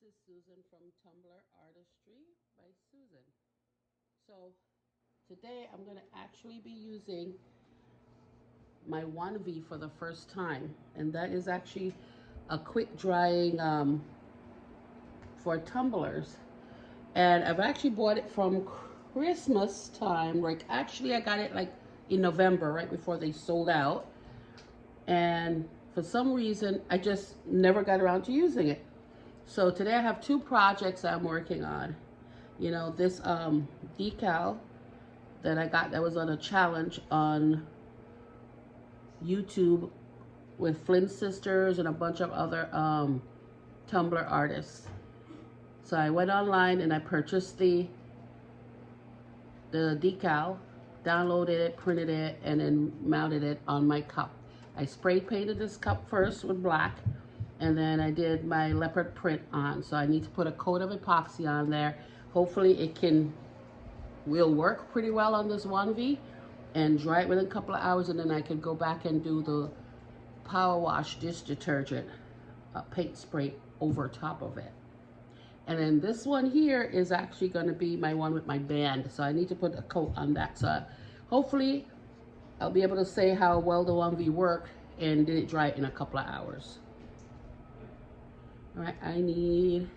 This is Susan from Tumbler Artistry by Susan. So today I'm going to actually be using my Wonnv for the first time, and that is actually a quick drying for tumblers. And I've actually bought it from Christmas time. Like actually I got it like in November, right before they sold out. And for some reason I just never got around to using it. So today I have two projects I'm working on. You know, this decal that I got that was on a challenge on YouTube with Flynn Sisters and a bunch of other Tumblr artists. So I went online and I purchased the decal, downloaded it, printed it, and then mounted it on my cup. I spray painted this cup first with black, and then I did my leopard print on. So I need to put a coat of epoxy on there. Hopefully it will work pretty well on this Wonnv and dry it within a couple of hours, and then I can go back and do the power wash dish detergent paint spray over top of it. And then this one here is actually going to be my one with my band, so I need to put a coat on that. So hopefully I'll be able to say how well the Wonnv worked and did it dry in a couple of hours. All right, I need,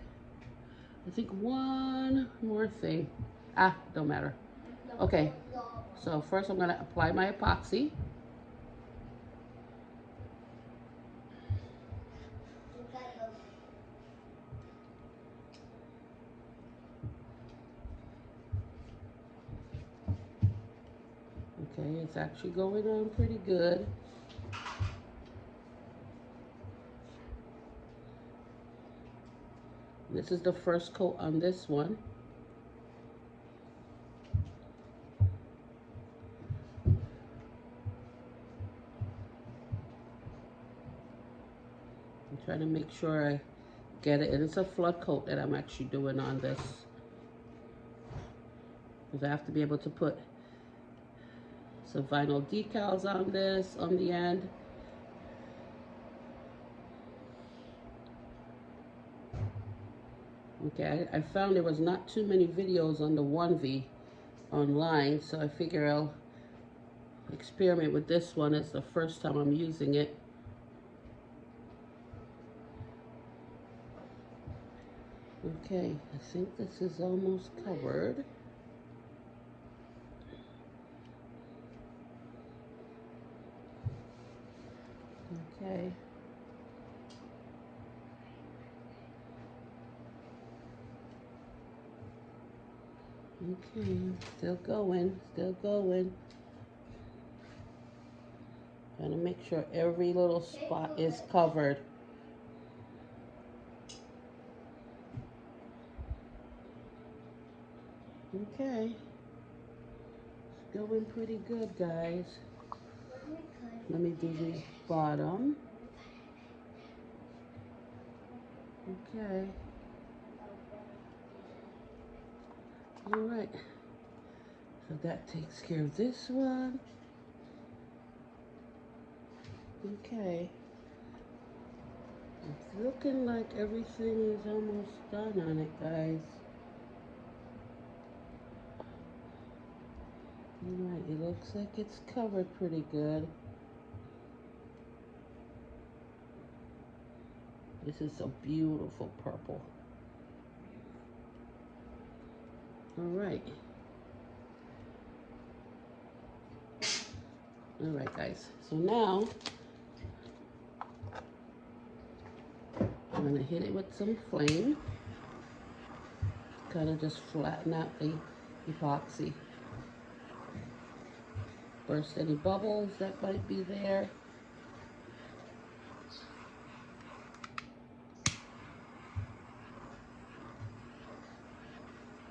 I think, one more thing. Don't matter. Okay, so first I'm going to apply my epoxy. Okay, it's actually going on pretty good. This is the first coat on this one. I'm trying to make sure I get it. And it's a flood coat that I'm actually doing on this, because I have to be able to put some vinyl decals on this on the end. Okay, I found there was not too many videos on the Wonnv online, so I figure I'll experiment with this one. It's the first time I'm using it. Okay, I think this is almost covered. Okay. Okay, still going, still going. Trying to make sure every little spot is covered. Okay. It's going pretty good, guys. Let me do the bottom. Okay. All right. So that takes care of this one. Okay. It's looking like everything is almost done on it, guys. All right, it looks like it's covered pretty good. This is a beautiful purple. All right. All right, guys. So now I'm gonna hit it with some flame. Kind of just flatten out the epoxy. Burst any bubbles that might be there.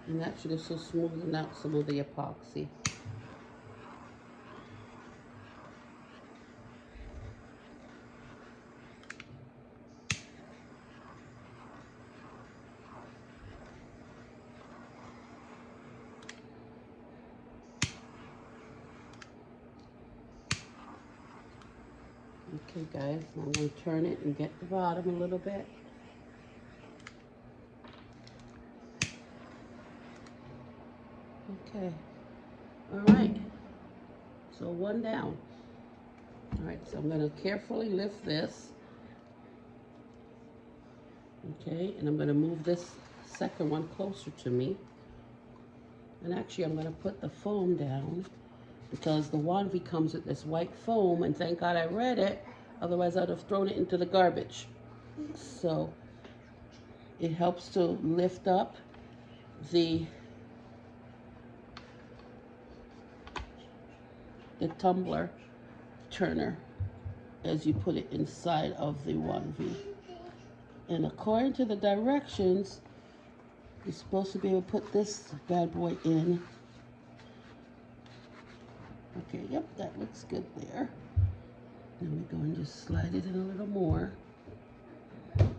And that should also smoothen out some of the epoxy. Okay, guys, now I'm going to turn it and get the bottom a little bit. Okay. All right. So one down. All right, so I'm going to carefully lift this. Okay, and I'm going to move this second one closer to me. And actually, I'm going to put the foam down because the Wonnv comes with this white foam, and thank God I read it. Otherwise, I'd have thrown it into the garbage. So it helps to lift up the tumbler turner as you put it inside of the Wonnv. And according to the directions, you're supposed to be able to put this bad boy in. Okay, yep, that looks good there. Then we go and just slide it in a little more. Okay,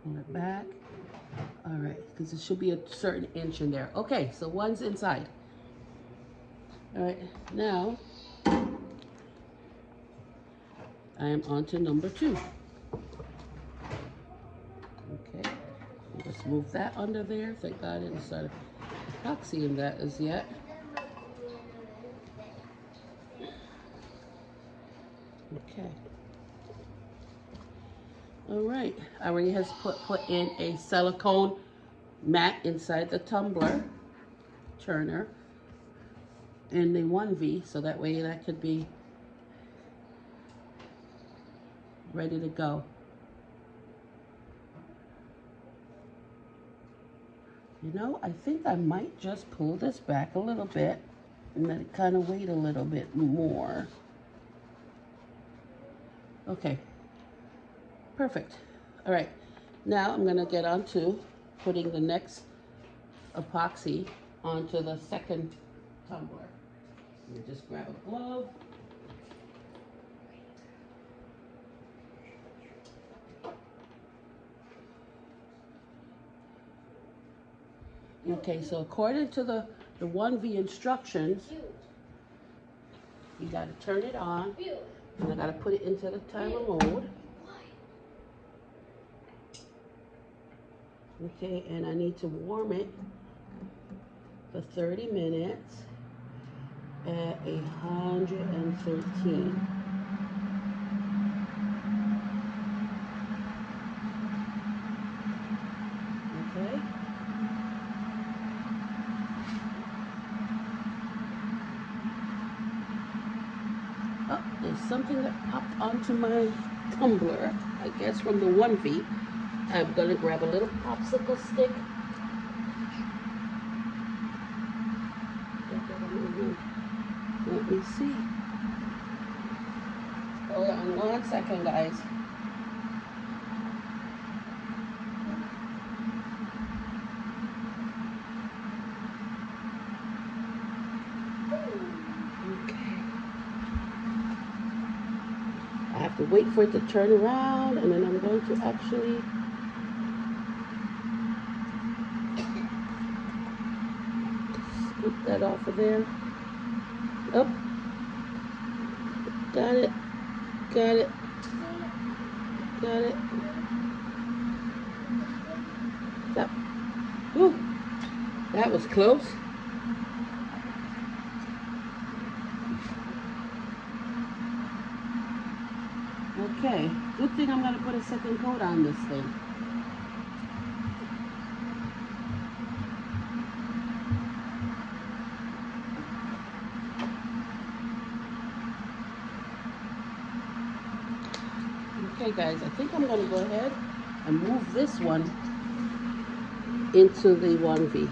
pull it back. All right, because it should be a certain inch in there. Okay, so one's inside. All right, now I am on to number 2. Okay, just move that under there. Thank God I didn't start epoxying that as yet. Okay. All right, I already has put in a silicone mat inside the tumbler turner in the Wonnv, so that way that could be ready to go. You know, I think I might just pull this back a little bit and let it kind of wait a little bit more. Okay, perfect. All right, now I'm gonna get on to putting the next epoxy onto the second tumbler. Let me just grab a glove. Okay, so according to the Wonnv instructions, you gotta turn it on, and I gotta put it into the timer mode. Okay, and I need to warm it for 30 minutes at 113. Okay. Oh, there's something that popped onto my tumbler, I guess from the Wonnv. I'm gonna grab a little popsicle stick. Let me see. Hold on 1 second, guys. Okay. I have to wait for it to turn around, and then I'm going to actually scoop that off of there. Oh, got it, got it, got it. That, whew, that was close. Okay, good thing I'm gonna put a second coat on this thing. Okay guys, I think I'm going to go ahead and move this one into the Wonnv.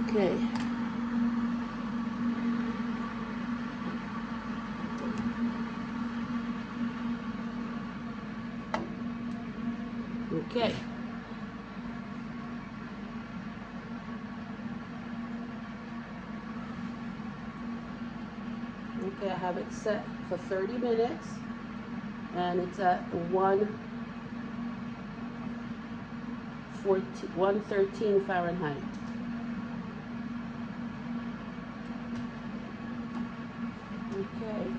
Okay. Okay. Okay, I have it set for 30 minutes and it's at 113. 113 Fahrenheit. Okay.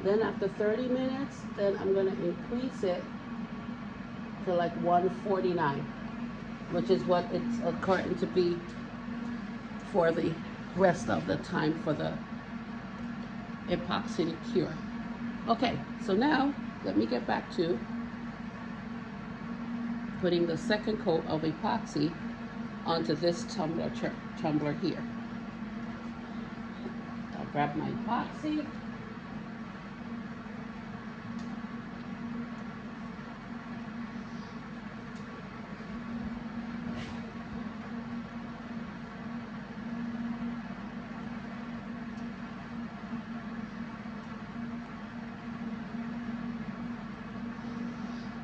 Then after 30 minutes, then I'm going to increase it to like 149, which is what it's according to be for the rest of the time for the epoxy to cure. Okay, so now let me get back to putting the second coat of epoxy onto this tumbler here. I'll grab my epoxy.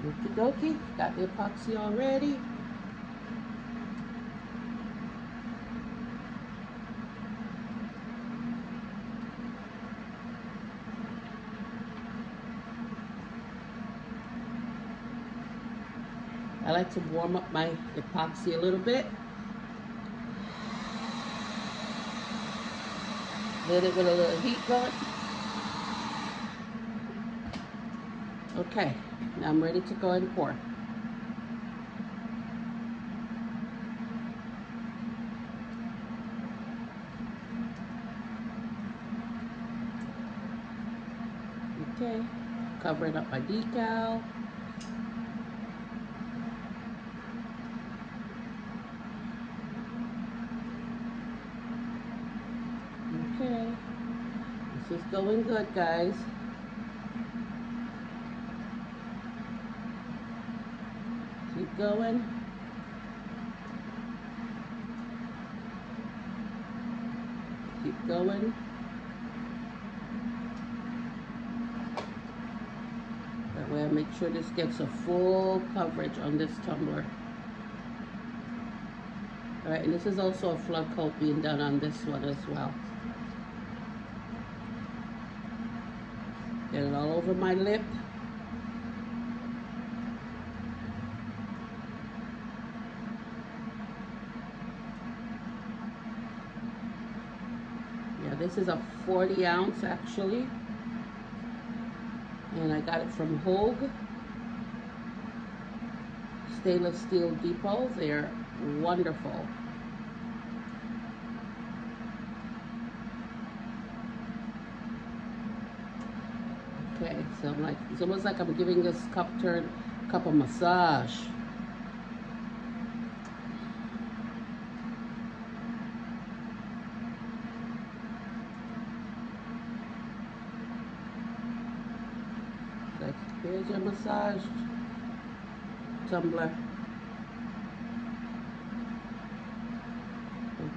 Okie dokie, got the epoxy all ready. I like to warm up my epoxy a little bit. Let it with a little heat going. Okay, now I'm ready to go and pour. Okay, covering up my decal. Okay, this is going good, guys. Keep going. Keep going. That way I make sure this gets a full coverage on this tumbler. Alright, and this is also a flood coat being done on this one as well. Get it all over my lip. Yeah, this is a 40 ounce actually. And I got it from Wonnv Stainless Steel Depot. They're wonderful. Okay, so I'm like, it's almost like I'm giving this cup a massage. Like, here's your massage tumbler.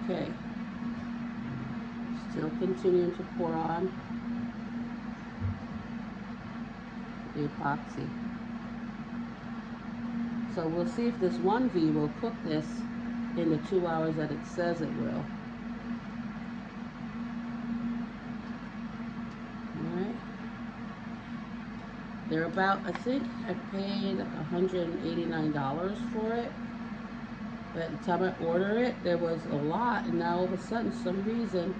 Okay, still continuing to pour on the epoxy. So we'll see if this Wonnv will cook this in the 2 hours that it says it will. Alright. They're about, I think I paid $189 for it. But at the time I ordered it, there was a lot, and now all of a sudden, some reason,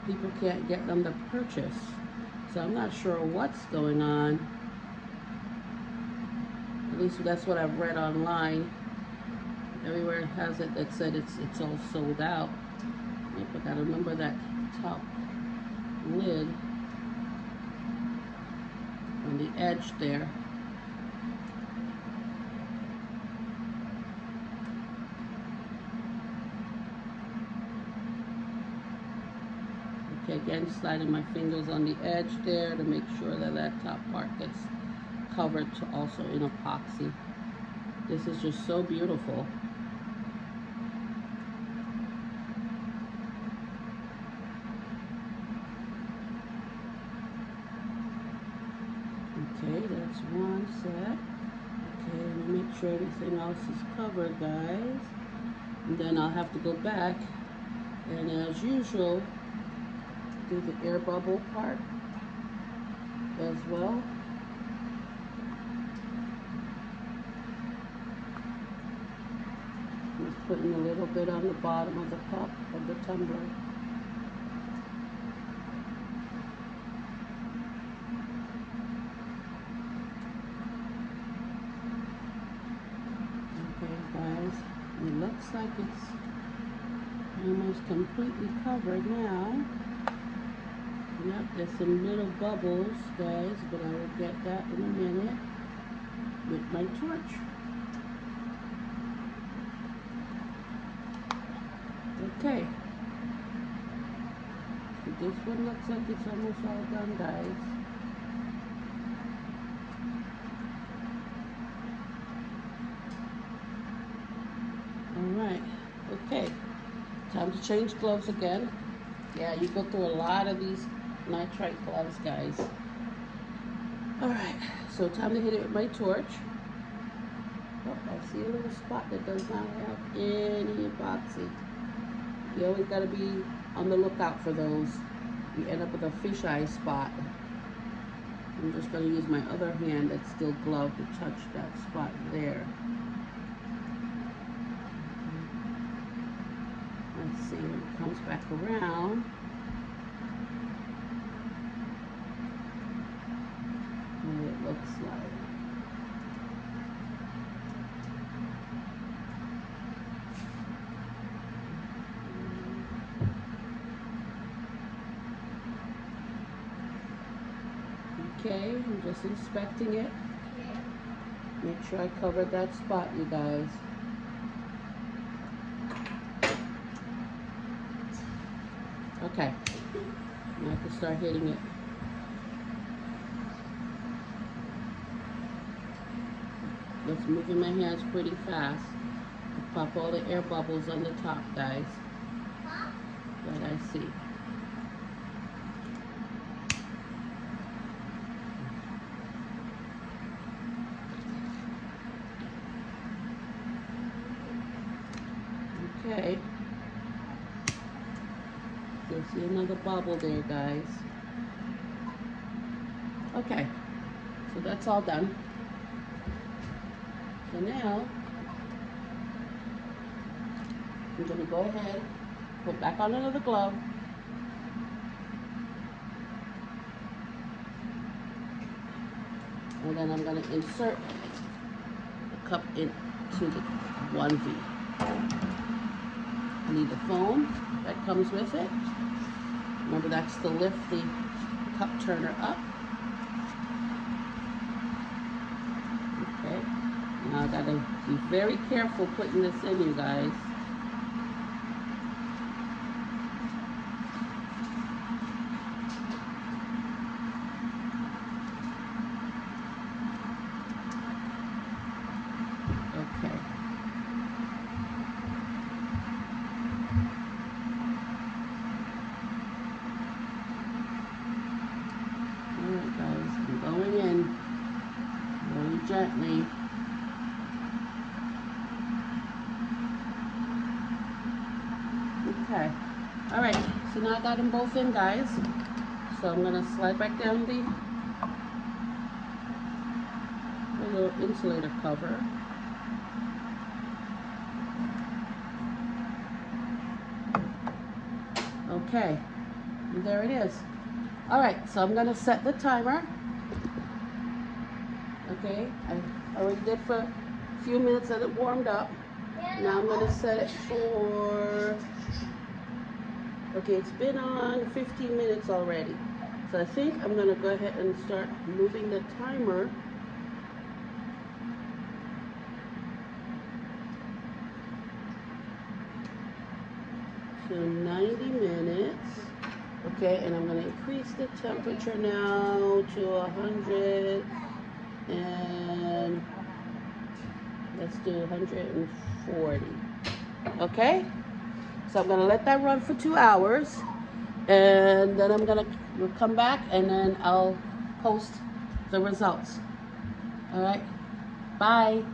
people can't get them to purchase. So I'm not sure what's going on. At least that's what I've read online. Everywhere it has it that said it's all sold out. Yep, I gotta remember that top lid on the edge there. Okay, again, sliding my fingers on the edge there to make sure that that top part gets covered also in epoxy. This is just so beautiful. Okay, that's one set. Okay, let me make sure everything else is covered, guys. And then I'll have to go back and, as usual, do the air bubble part as well. Just putting a little bit on the bottom of the cup of the tumbler. Okay, guys, it looks like it's almost completely covered now. Yep, there's some little bubbles, guys, but I will get that in a minute with my torch. Okay. So this one looks like it's almost all done, guys. Alright. Okay. Time to change gloves again. Yeah, you go through a lot of these nitrite gloves, guys. Alright, so time to hit it with my torch. Oh, I see a little spot that does not have any epoxy. You always got to be on the lookout for those. You end up with a fisheye spot. I'm just going to use my other hand that's still gloved to touch that spot there. Let's see when it comes back around. What it looks like. Okay, I'm just inspecting it. Make sure I covered that spot, you guys. Okay, now I can start hitting it. Just moving my hands pretty fast to pop all the air bubbles on the top, guys, that I see. Okay. You'll see another bubble there, guys. Okay, so that's all done. So now, I'm going to go ahead, put back on another glove. And then I'm going to insert the cup into the Wonnv. I need the foam that comes with it. Remember, that's to lift the cup turner up. Okay. Now I gotta be very careful putting this in, you guys. Okay. Alright, guys, I'm going in very gently. Okay. Alright, so now I got them both in, guys. So I'm going to slide back down the little insulator cover. Okay, and there it is. Alright, so I'm going to set the timer. Okay, I already did for a few minutes and it warmed up. Now I'm going to set it for, okay, it's been on 15 minutes already. So I think I'm going to go ahead and start moving the timer. So 90 minutes. Okay, and I'm going to increase the temperature now to 100 and let's do 140. Okay, so I'm going to let that run for 2 hours and then I'm going to come back and then I'll post the results. All right, bye.